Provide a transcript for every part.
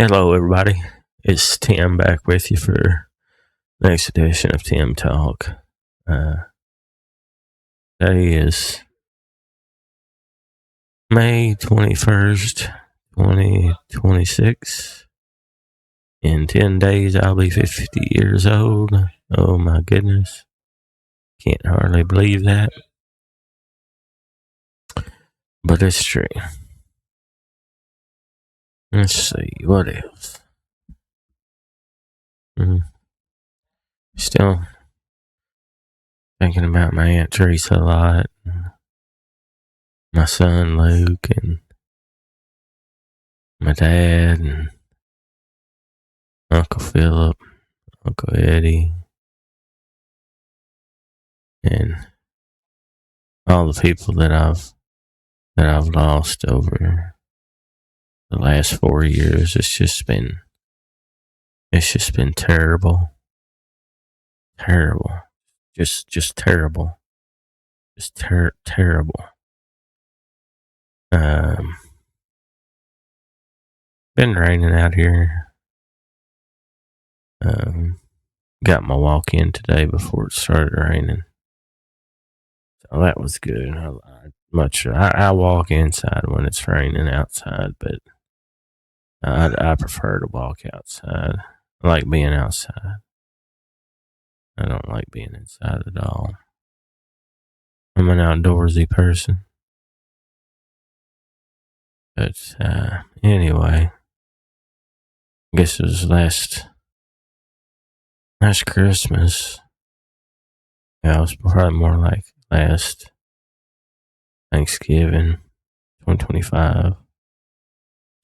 Hello, everybody. It's Tim back with you for the next edition of Tim Talk. Today is May 21st, 2026. In 10 days, I'll be 50 years old. Oh, my goodness. Can't hardly believe that. But it's true. Let's see, what else? Still thinking about my Aunt Teresa a lot. My son Luke and my dad and Uncle Philip, Uncle Eddie, and all the people that I've lost over the last 4 years. It's just been terrible. Just terrible. Just terrible. Been raining out here. Got my walk in today before it started raining. So that was good. I walk inside when it's raining outside, but I prefer to walk outside. I like being outside. I don't like being inside at all. I'm an outdoorsy person. But anyway, I guess it was last Christmas. Yeah, it was probably more like last Thanksgiving, 2025.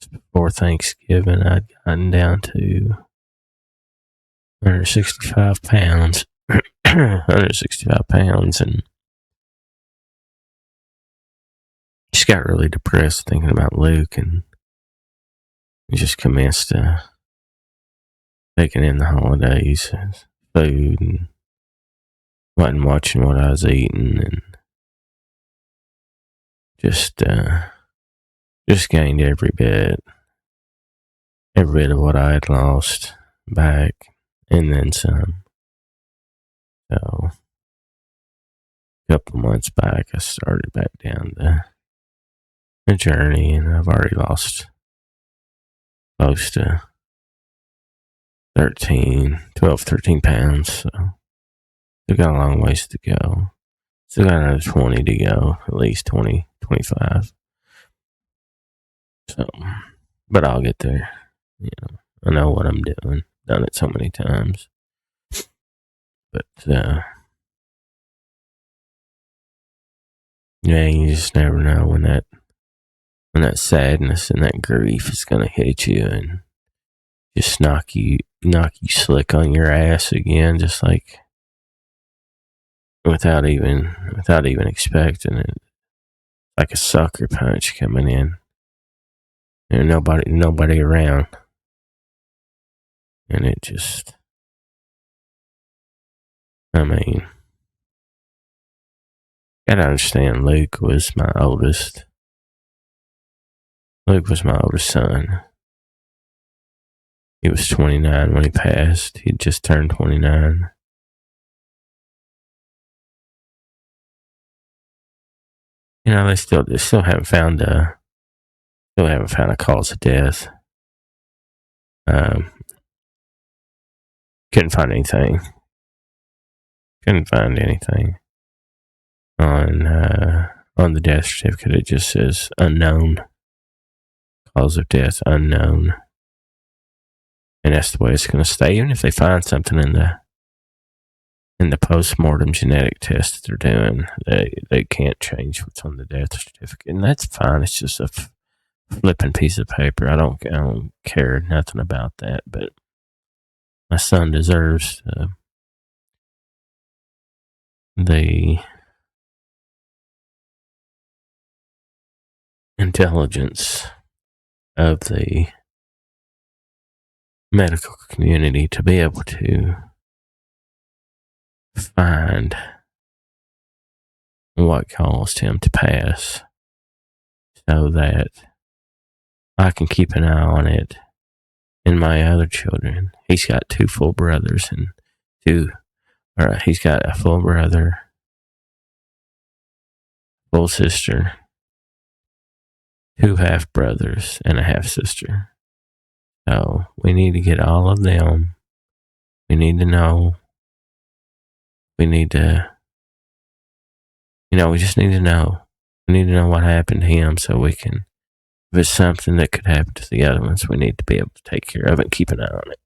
Just before Thanksgiving, I'd gotten down to 165 pounds. 165 pounds, and just got really depressed thinking about Luke, and just commenced taking in the holidays and food, and wasn't watching what I was eating, and just gained every bit of what I had lost back, and then some. So a couple of months back, I started back down the journey, and I've already lost close to 13 pounds. So still got a long ways to go. Still got another 20 to go, at least 20, 25. So, but I'll get there. I know what I'm doing. Done it so many times. But, you just never know when that sadness and that grief is gonna hit you and just knock you slick on your ass again, just like without even expecting it, like a sucker punch coming in, and nobody around, and it just, gotta understand, Luke was my oldest son. He was 29 when he passed. He'd just turned 29. They still haven't found a cause of death. Couldn't find anything. On the death certificate. It just says unknown. Cause of death unknown. And that's the way it's going to stay. Even if they find something in the post-mortem genetic test that they're doing, they can't change what's on the death certificate, and that's fine. It's just a flipping piece of paper. I don't care nothing about that. But my son deserves the intelligence of the medical community to be able to find what caused him to pass, so that I can keep an eye on it and my other children. He's got 2 full brothers and he's got a full brother, full sister, 2 half brothers, and a half sister. So we need to get all of them. We need to know. We need to, we just need to know. We need to know what happened to him so we can, if it's something that could happen to the other ones, we need to be able to take care of it and keep an eye on it.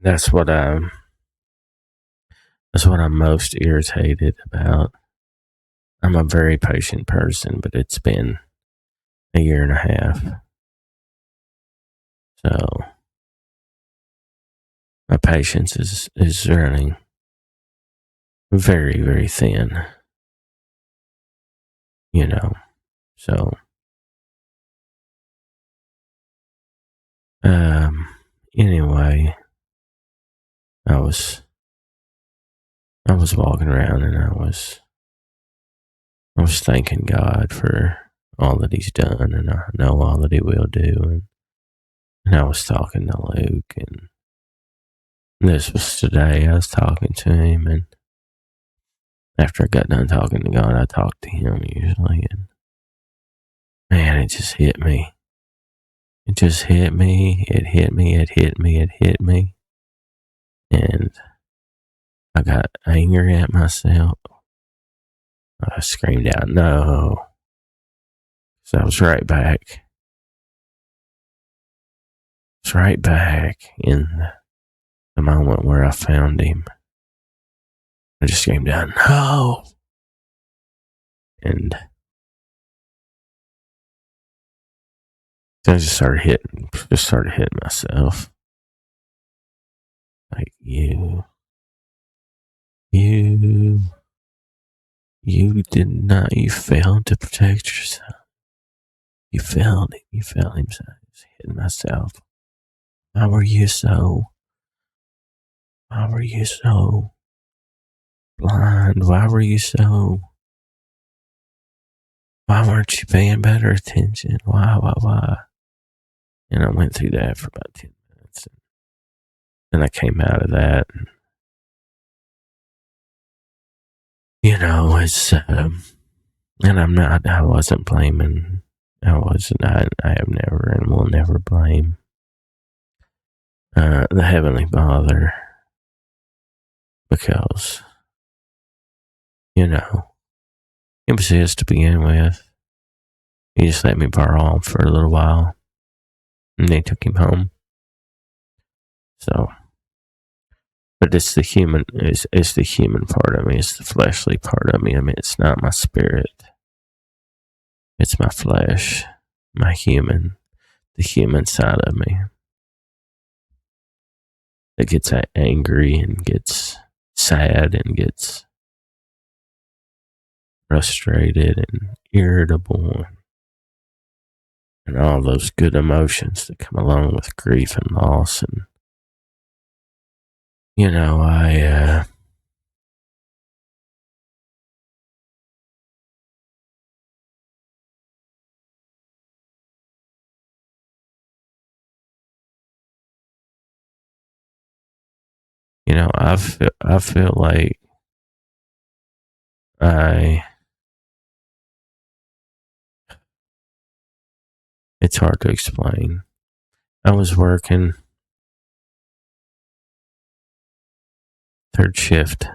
That's what I'm most irritated about. I'm a very patient person, but it's been a year and a half. So my patience is running very, very thin. So anyway, I was walking around and I was thanking God for all that He's done, and I know all that He will do. And I was talking to Luke, and this was today. I was talking to him, and after I got done talking to God, I talked to him usually, and man, it just hit me. It just hit me. It hit me. It hit me. It hit me. And I got angry at myself. I screamed out, no. So I was right back. It's right back in the moment where I found him. I just screamed out, no. And I just started hitting myself. Like, you you failed to protect yourself. You failed him. So I was hitting myself. Why were you so blind? Why weren't you paying better attention? Why? And I went through that for about 10 minutes. And then I came out of that. And, it's, and I wasn't blaming. I have never and will never blame the Heavenly Father, because, it was His to begin with. He just let me borrow him for a little while, and they took him home. So, but it's the human part of me. It's the fleshly part of me. I mean, it's not my spirit. It's my flesh, the human side of me that gets angry and gets sad and gets frustrated and irritable and all those good emotions that come along with grief and loss. And I feel like it's hard to explain. I was working third shift,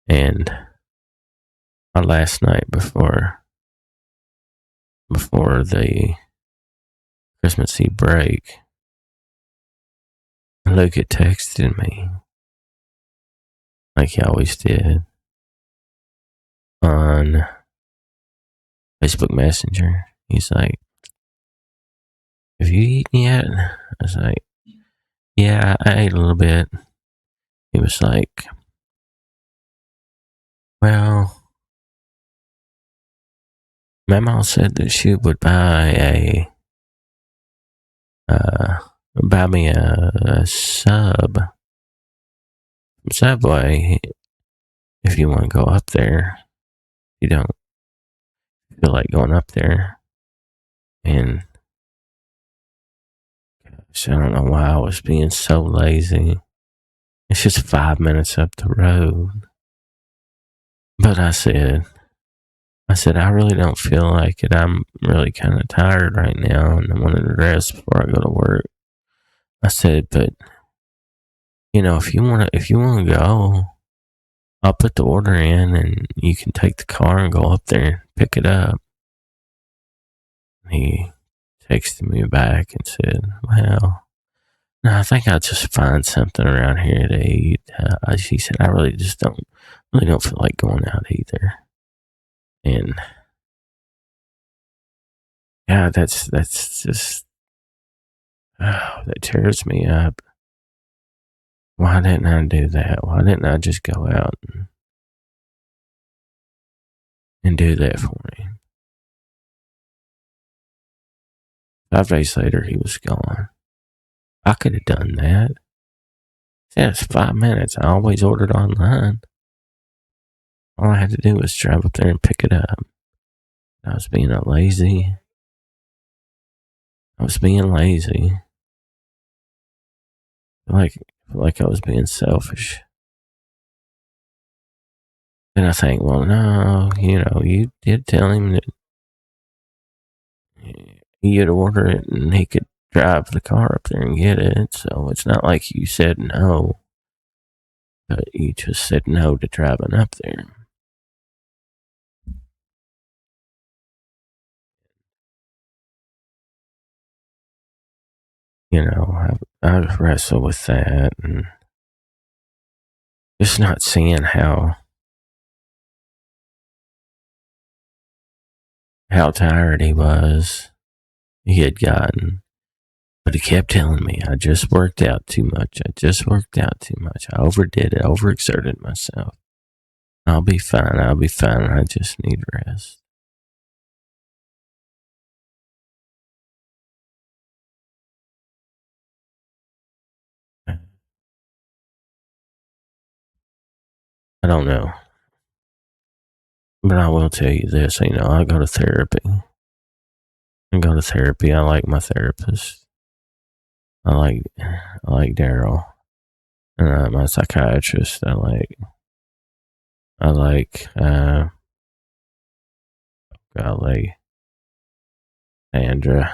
and my last night before the Christmas Eve break, Luke had texted me, like he always did, on Facebook Messenger. He's like, have you eaten yet? I was like, yeah, I ate a little bit. He was like, well, my mom said that she would buy me a sub from Subway if you want to go up there. You don't feel like going up there. And So I don't know why I was being so lazy. It's just 5 minutes up the road. But I said, I really don't feel like it. I'm really kind of tired right now and I wanted to rest before I go to work. I said, but if you want to go, I'll put the order in and you can take the car and go up there and pick it up. He texted me back and said, well, no, I think I'll just find something around here to eat. She said, I really don't feel like going out either. And yeah, that's just, that tears me up. Why didn't I do that? Why didn't I just go out and do that for him? 5 days later, he was gone. I could have done that. Yeah, it's 5 minutes. I always ordered online. All I had to do was drive up there and pick it up. I was being lazy. I like I was being selfish. Then I think, well, no, you did tell him that you'd order it and he could drive the car up there and get it. So it's not like you said no, but you just said no to driving up there. I wrestle with that and just not seeing how tired he was. He had gotten, but he kept telling me, I just worked out too much. I overdid it, overexerted myself. I'll be fine. I just need rest. I don't know. But I will tell you this, I go to therapy. I like my therapist. I like Daryl. And my psychiatrist, I like Andra.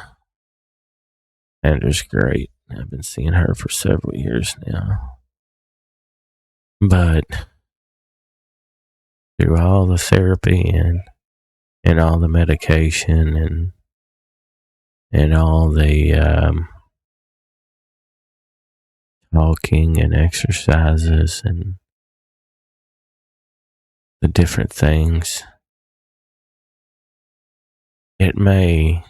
Andra's great. I've been seeing her for several years now. But through all the therapy and all the medication and all the talking and exercises and the different things, it may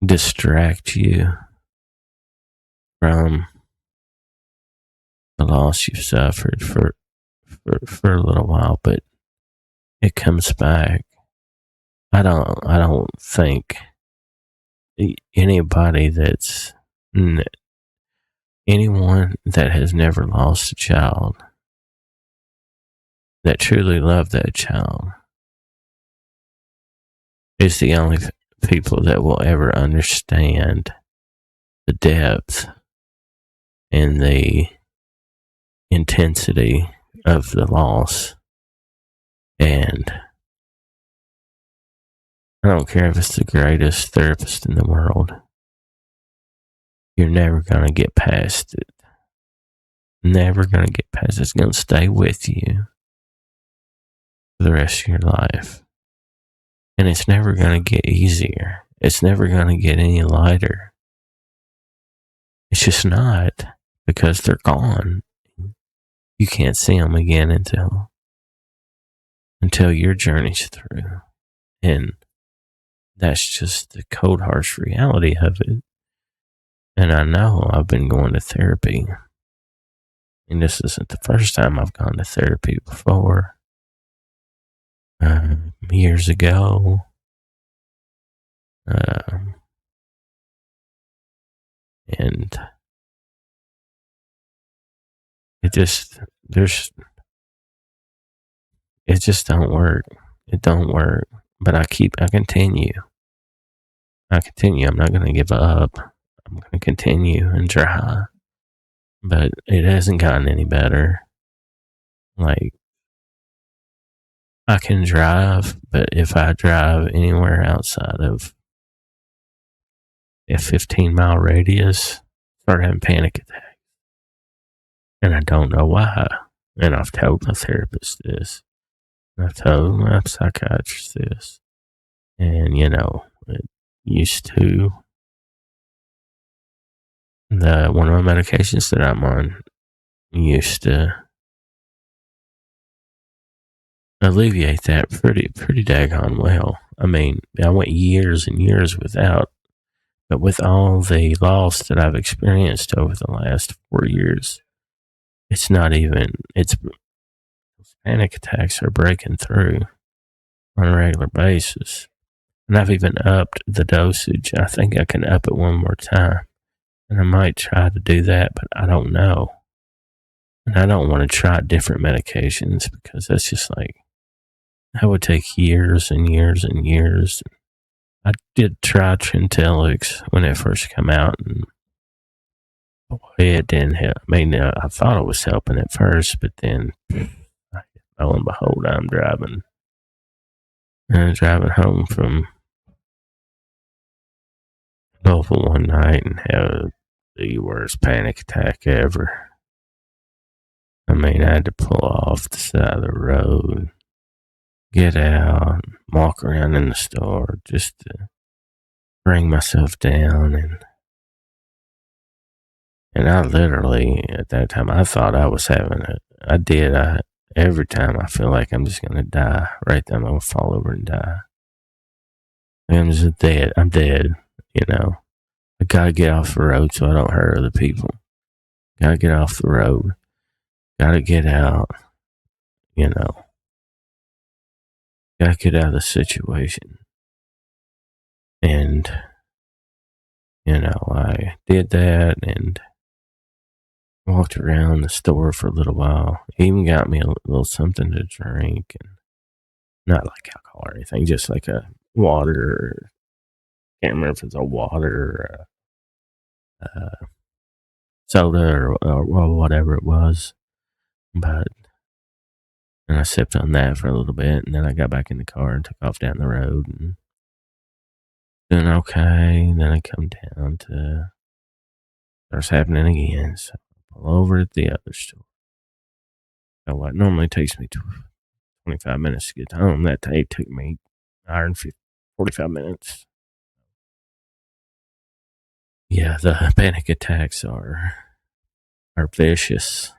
distract you from the loss you've suffered for a little while, but it comes back. I don't think anybody anyone that has never lost a child, that truly loved that child, is the only people that will ever understand the depth and the intensity of the loss. And I don't care if it's the greatest therapist in the world, you're never going to get past it. Never going to get past it. It's going to stay with you for the rest of your life. And it's never going to get easier. It's never going to get any lighter. It's just not, because they're gone. You can't see them again until your journey's through. And that's just the cold, harsh reality of it. And I know I've been going to therapy. And this isn't the first time I've gone to therapy before. Years ago. And it just don't work. It don't work. But I continue. I'm not going to give up. I'm going to continue and try. But it hasn't gotten any better. Like, I can drive, but if I drive anywhere outside of a 15-mile radius, I start having panic attacks. And I don't know why. And I've told my therapist this. I've told my psychiatrist this. And, it used to. One of my medications that I'm on used to alleviate that pretty daggone well. I mean, I went years and years without, but with all the loss that I've experienced over the last 4 years, it's panic attacks are breaking through on a regular basis. And I've even upped the dosage. I think I can up it one more time. And I might try to do that, but I don't know. And I don't want to try different medications because that's just like, that would take years and years and years. I did try Trintellix when it first came out, and boy, it didn't help. I mean, I thought it was helping at first, but then, lo and behold, I'm driving home from Louisville one night and had the worst panic attack ever. I mean, I had to pull off the side of the road, get out, walk around in the store just to bring myself down. And I literally, at that time, I thought I was having it. Every time I feel like I'm just going to die, right then I'm going to fall over and die. I'm just dead. I'm dead, I got to get off the road so I don't hurt other people. Got to get off the road. Got to get out, got to get out of the situation. And, I did that and walked around the store for a little while. He even got me a little something to drink, and not like alcohol or anything, just like a water. Can't remember if it's a water or soda or whatever it was. But and I sipped on that for a little bit, and then I got back in the car and took off down the road and doing okay. And then I come down to starts happening again. So I pull over at the other store. So what normally takes me 25 minutes to get home, that day took me an hour and 45 minutes. Yeah, the panic attacks are vicious.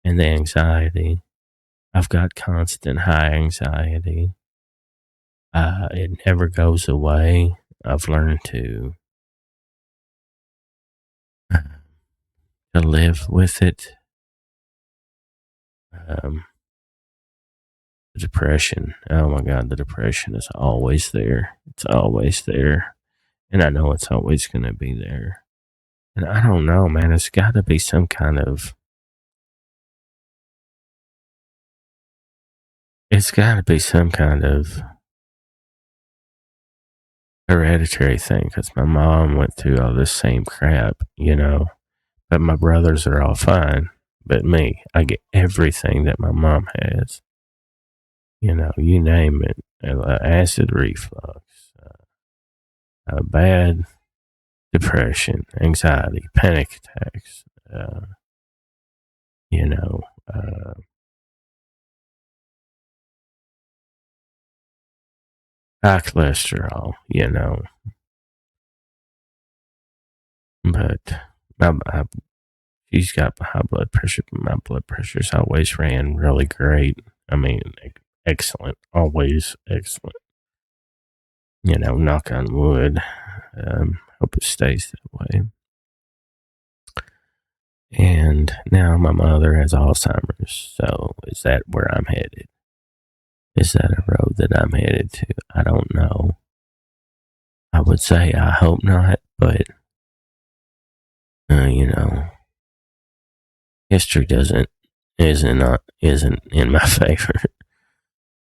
And the anxiety. I've got constant high anxiety. It never goes away. I've learned to live with it. The depression. Oh my God, the depression is always there. It's always there. And I know it's always going to be there. And I don't know, man. It's got to be some kind of hereditary thing because my mom went through all this same crap, but my brothers are all fine. But me, I get everything that my mom has. You name it. Acid reflux, bad depression, anxiety, panic attacks, high cholesterol, But she's got high blood pressure, but my blood pressure's always ran really great. I mean, excellent, always excellent. Knock on wood. Hope it stays that way. And now my mother has Alzheimer's. So is that where I'm headed? Is that a road that I'm headed to? I don't know. I would say I hope not, but history isn't in my favor.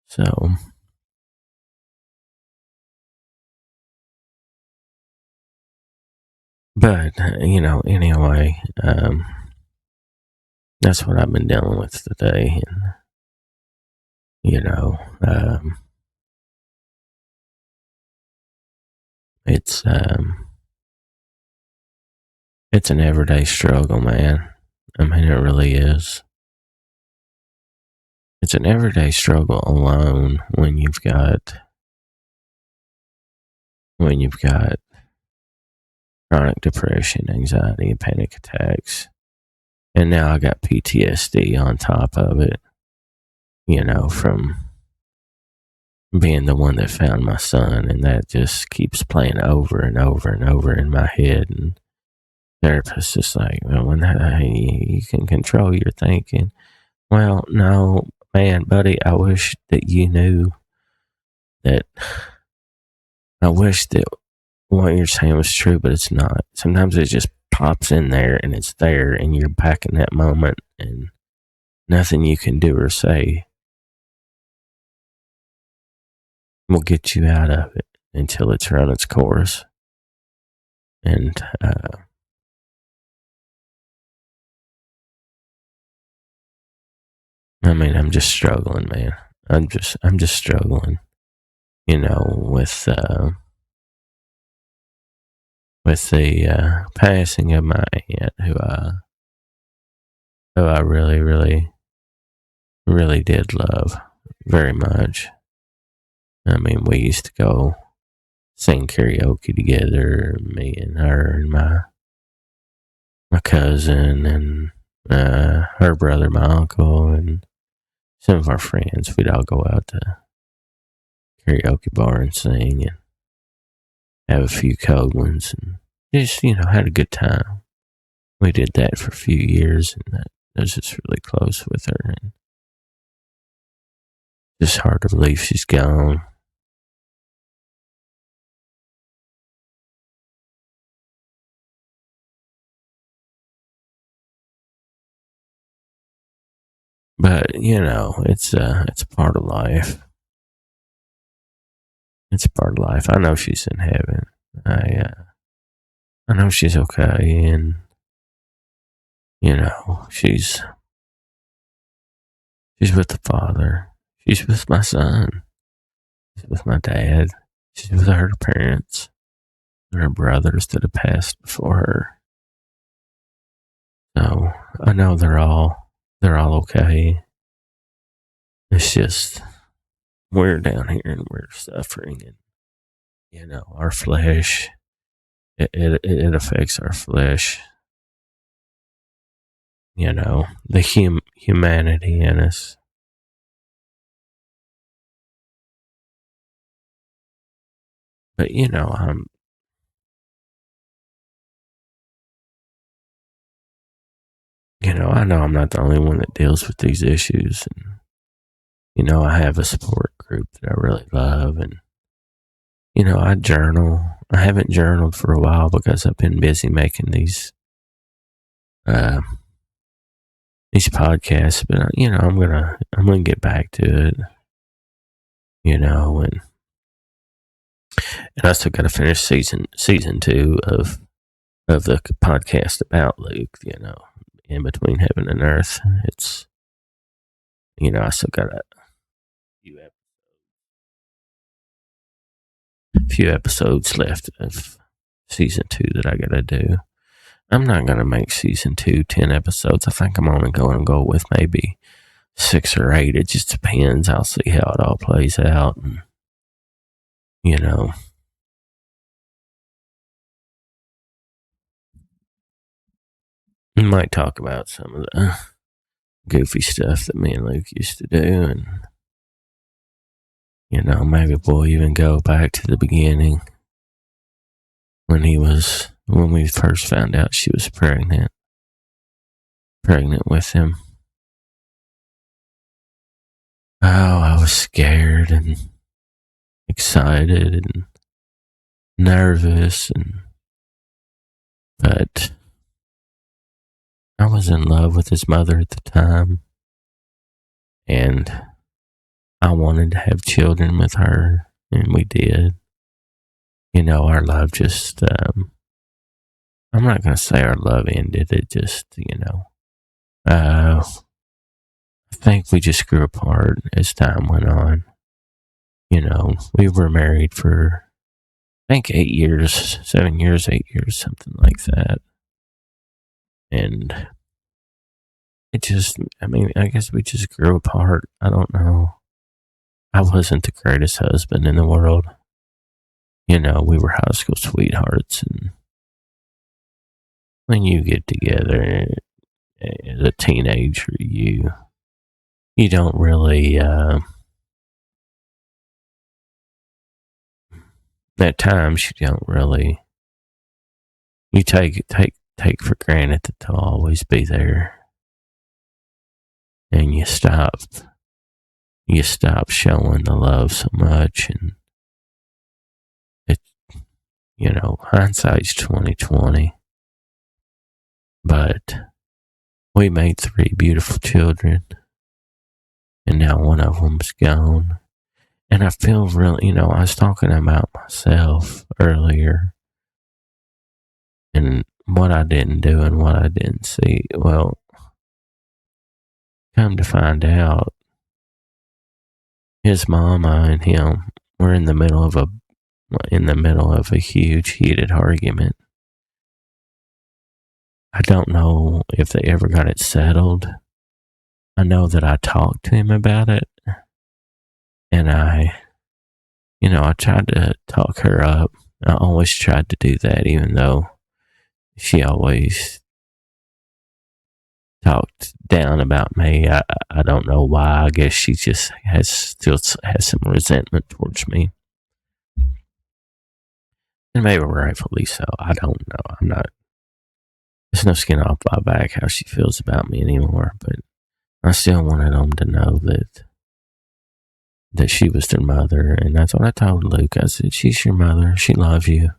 So But, anyway, that's what I've been dealing with today. And, you know, it's an everyday struggle, man. I mean, it really is. It's an everyday struggle alone when you've got chronic depression, anxiety, and panic attacks. And now I got PTSD on top of it, from being the one that found my son. And that just keeps playing over and over and over in my head. And therapist is like, well, you can control your thinking. Well, no, man, buddy, I wish that you knew that. I wish that what you're saying was true, but it's not. Sometimes it just pops in there and it's there and you're back in that moment and nothing you can do or say will get you out of it until it's run its course. And, I mean, I'm just struggling, man. I'm just struggling, with the passing of my aunt, who I really, really, really did love very much. I mean, we used to go sing karaoke together, me and her and my cousin and her brother, my uncle, and some of our friends. We'd all go out to karaoke bar and sing and have a few cold ones and just, had a good time. We did that for a few years, and I was just really close with her. And just hard to believe she's gone. But, it's part of life. It's part of life. I know she's in heaven. I know she's okay, and, she's with the Father. She's with my son. She's with my dad. She's with her parents. Her brothers that have passed before her. So I know they're all okay. It's just we're down here and we're suffering, and our flesh. It affects our flesh. The humanity in us. But I know I'm not the only one that deals with these issues, and I have a support group that I really love, and I journal. I haven't journaled for a while because I've been busy making these podcasts, but I'm gonna get back to it, and I still got to finish season 2 of the podcast about Luke. In between heaven and earth, it's I still got a few episodes left of season 2 that I gotta do. I'm not gonna make season 2 10 episodes. I think I'm only going to go with maybe 6 or 8. It just depends. I'll see how it all plays out, and we might talk about some of the goofy stuff that me and Luke used to do, and maybe we'll even go back to the beginning when we first found out she was pregnant with him. Oh, I was scared and excited and nervous, but I was in love with his mother at the time, and I wanted to have children with her, and we did. Our love just I'm not going to say our love ended. It just, I think we just grew apart as time went on. We were married for, I think, 8 years, 7 years, 8 years, something like that. And I guess we just grew apart. I don't know. I wasn't the greatest husband in the world. We were high school sweethearts. And when you get together as a teenager, you don't really, at times, you don't really, you take for granted that they'll always be there. And you stop showing the love so much. And it, hindsight's 2020. But we made 3 beautiful children, and now one of them's gone. And I feel really, I was talking about myself earlier and what I didn't do and what I didn't see. Well, come to find out, his mama and him were in the middle of a huge heated argument. I don't know if they ever got it settled. I know that I talked to him about it, and I tried to talk her up. I always tried to do that, even though she always talked down about me. I don't know why. I guess she just still has some resentment towards me. And maybe rightfully so. I don't know. There's no skin off my back how she feels about me anymore, but I still wanted them to know that she was their mother. And that's what I told Luke. I said, she's your mother. She loves you.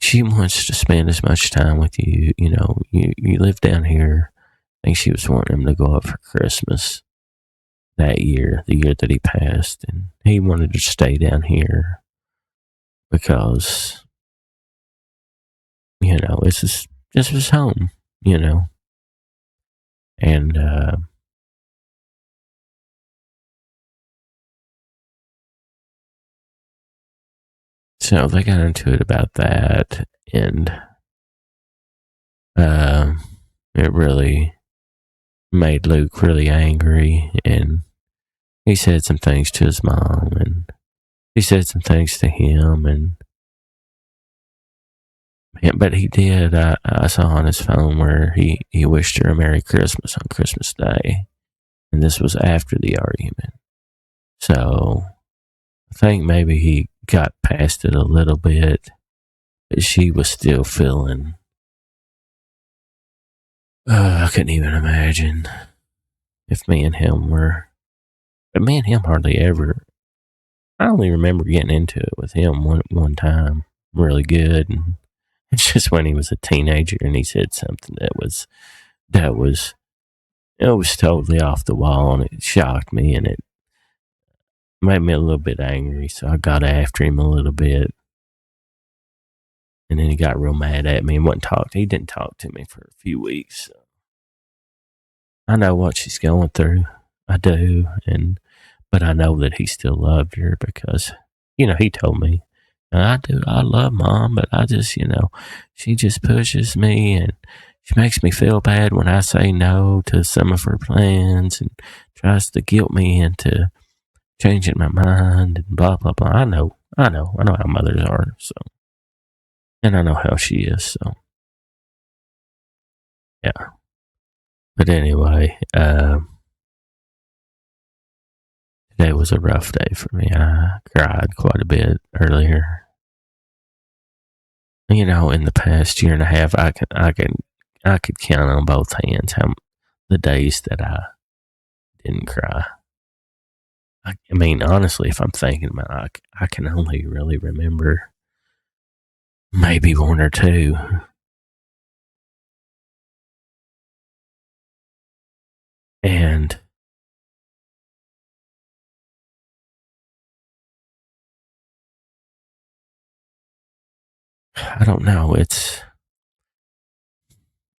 She wants to spend as much time with you. You live down here. I think she was wanting him to go up for Christmas that year, the year that he passed. And he wanted to stay down here because, this was home, And, so they got into it about that. And, it really made Luke really angry. And he said some things to his mom, and he said some things to him. But he did. I saw on his phone where he wished her a Merry Christmas on Christmas Day. And this was after the argument. So I think maybe he got past it a little bit, but she was still feeling. I couldn't even imagine if me and him were. But me and him hardly ever. I only remember getting into it with him one time really good. And it's just when he was a teenager and he said something that was it was totally off the wall, and it shocked me, and it made me a little bit angry. So I got after him a little bit, and then he got real mad at me and wouldn't talk. He didn't talk to me for a few weeks. So I know what she's going through. I do, but I know that he still loved her because he told me. And I do. I love Mom, but I just, she just pushes me, and she makes me feel bad when I say no to some of her plans and tries to guilt me into changing my mind and blah, blah, blah. I know how mothers are. So, and I know how she is. So, yeah. But anyway, today was a rough day for me. I cried quite a bit earlier. In the past year and a half, I could count on both hands how the days that I didn't cry. I mean, honestly, if I'm thinking about it, I can only really remember maybe one or two. And I don't know.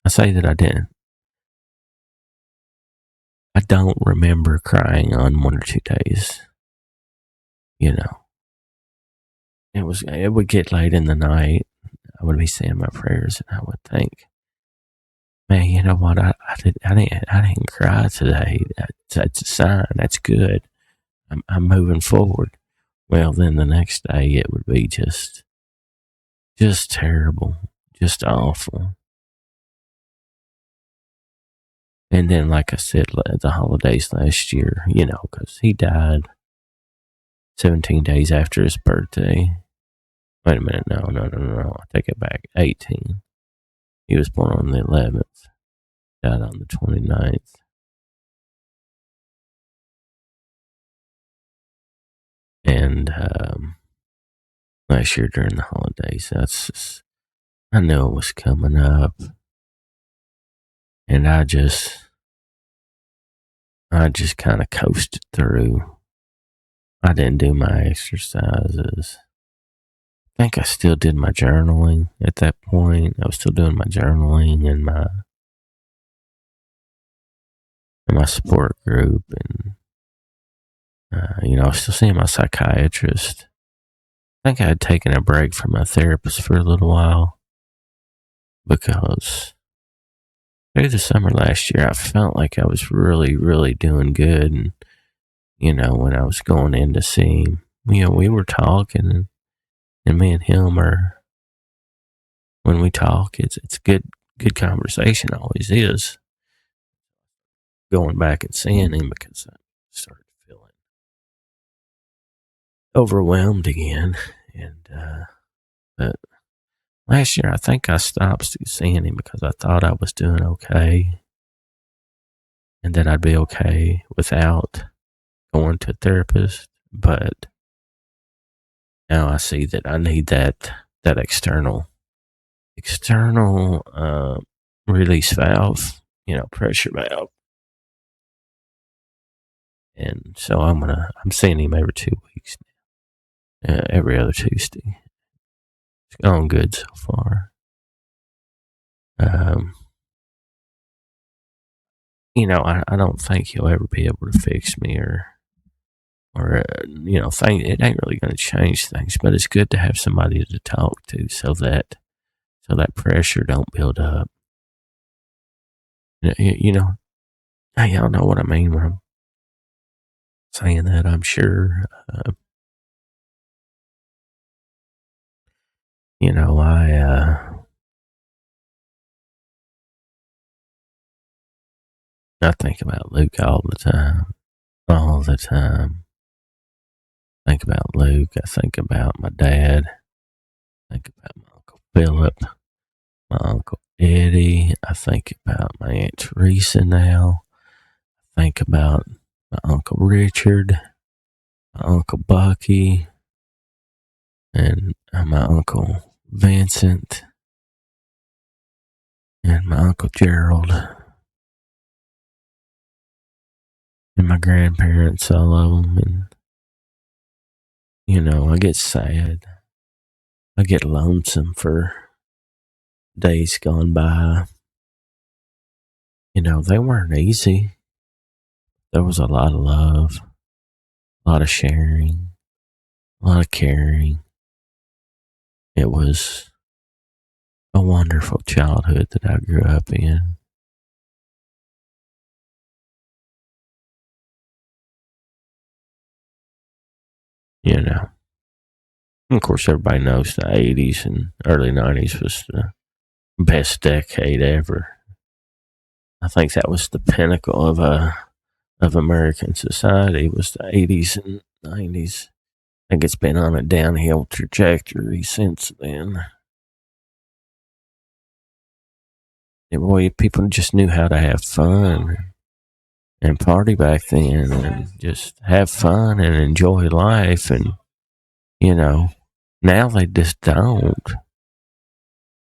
I say that I didn't. I don't remember crying on 1 or 2 days. You know, it would get late in the night. I would be saying my prayers, and I would think, man, you know what? I didn't cry today. That's a sign. That's good. I'm moving forward. Well, then the next day it would be just terrible, just awful. And then, like I said, the holidays last year, because he died 17 days after his birthday. Wait a minute, no. I take it back. 18. He was born on the 11th, died on the 29th. And last year during the holidays, I knew it was coming up. And I just kind of coasted through. I didn't do my exercises. I think I still did my journaling at that point. I was still doing my journaling and my support group, and I was still seeing my psychiatrist. I think I had taken a break from my therapist for a little while because through the summer last year, I felt like I was really, really doing good. And, when I was going in to see him, we were talking, and me and him when we talk, it's good conversation, always is. Going back and seeing him because I started feeling overwhelmed again. And, but last year, I think I stopped seeing him because I thought I was doing okay and that I'd be okay without going to a therapist. But now I see that I need that external release valve, pressure valve. And so I'm seeing him every 2 weeks now, every other Tuesday. It's gone good so far. I don't think he'll ever be able to fix me or it ain't really going to change things, but it's good to have somebody to talk to so that pressure don't build up. Y'all know what I mean when I'm saying that, I'm sure. I think about Luke all the time. I think about Luke. I think about my dad. I think about my Uncle Philip, my Uncle Eddie. I think about my Aunt Teresa now. I think about my Uncle Richard, my Uncle Bucky, and my Uncle Vincent, and my Uncle Gerald, and my grandparents, all of them. And, I get sad. I get lonesome for days gone by. They weren't easy. There was a lot of love, a lot of sharing, a lot of caring. It was a wonderful childhood that I grew up in. Of course, everybody knows the 80s and early 90s was the best decade ever. I think that was the pinnacle of American society, was the 80s and 90s. I think it's been on a downhill trajectory since then. Boy, people just knew how to have fun and party back then and just have fun and enjoy life. And, now they just don't.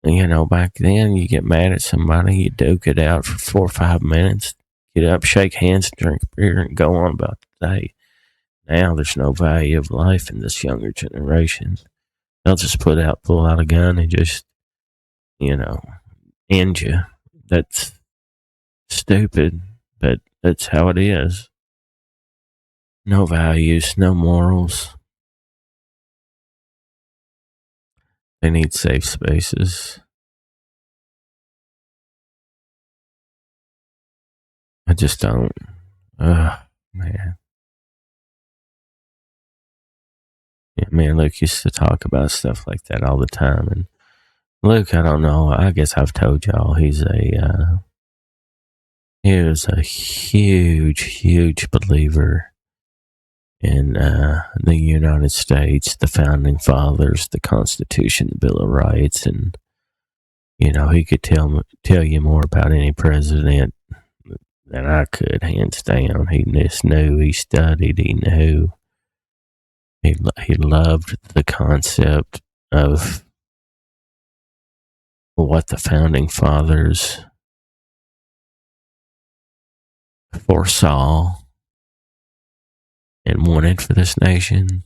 Back then you get mad at somebody, you duke it out for 4 or 5 minutes, get up, shake hands, drink beer, and go on about the day. Now there's no value of life in this younger generation. They'll just pull out a gun and just, end you. That's stupid, but that's how it is. No values, no morals. They need safe spaces. I just don't. Ugh, man. Yeah, me and Luke used to talk about stuff like that all the time. And Luke, I don't know. I guess I've told y'all he was a huge, huge believer in the United States, the founding fathers, the Constitution, the Bill of Rights, and he could tell you more about any president than I could, hands down. He just knew. He studied. He knew. He loved the concept of what the founding fathers foresaw and wanted for this nation.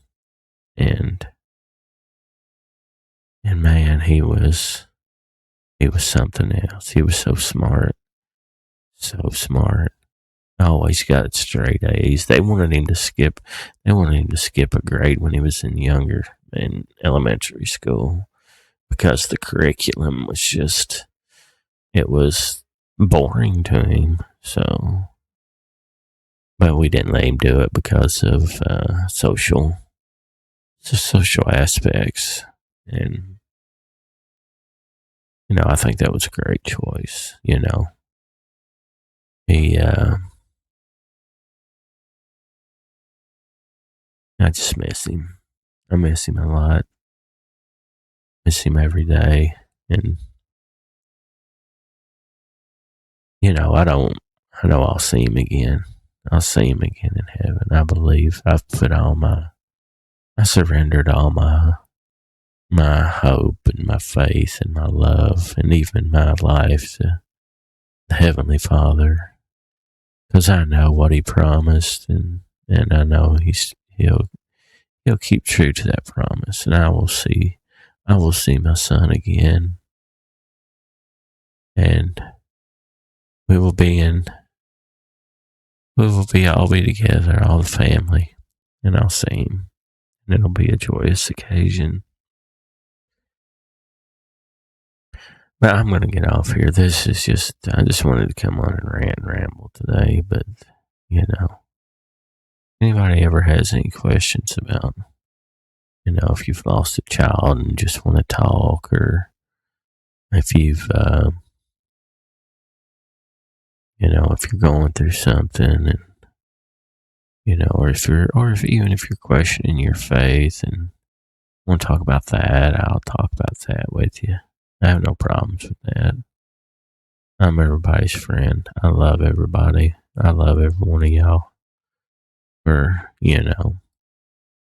And man, he was something else. He was so smart. So smart. Always got straight A's. They wanted him to skip a grade when he was in elementary school, because the curriculum was just, it was boring to him. So, but we didn't let him do it because of social aspects. And I think that was a great choice. He I just miss him. I miss him a lot. Miss him every day. And I know I'll see him again. I'll see him again in heaven. I believe. I surrendered all my hope and my faith and my love and even my life to the Heavenly Father, because I know what He promised, and I know He'll keep true to that promise, and I will see my son again, and we will all be together, all the family, and I'll see him, and it'll be a joyous occasion. But I'm going to get off here. This is I just wanted to come on and rant and ramble today, but, anybody ever has any questions about, if you've lost a child and just want to talk, or if you've, if you're going through something, and, or even if you're questioning your faith and want to talk about that, I'll talk about that with you. I have no problems with that. I'm everybody's friend. I love everybody. I love every one of y'all for,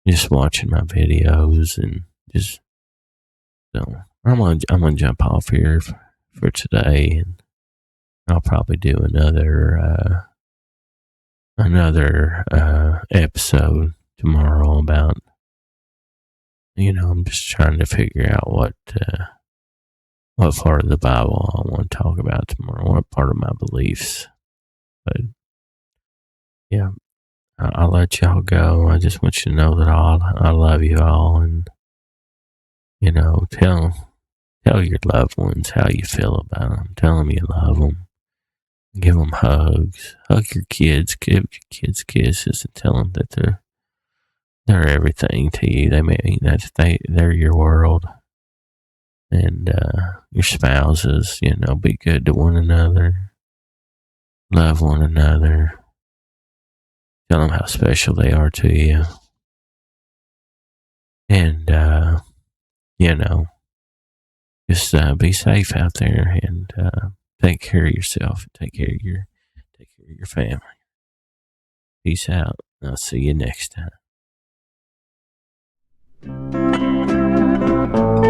just watching my videos, and just, so I'm gonna jump off here for today, and I'll probably do another episode tomorrow about, I'm just trying to figure out what part of the Bible I want to talk about tomorrow, what part of my beliefs. But yeah, I'll let y'all go. I just want you to know that I love you all, and tell your loved ones how you feel about them. Tell them you love them. Give them hugs. Hug your kids. Give your kids kisses, and tell them that they're everything to you. They're your world. And your spouses, be good to one another. Love one another. Tell them how special they are to you. And, just be safe out there, and take care of yourself. Take care of your family. Peace out. I'll see you next time.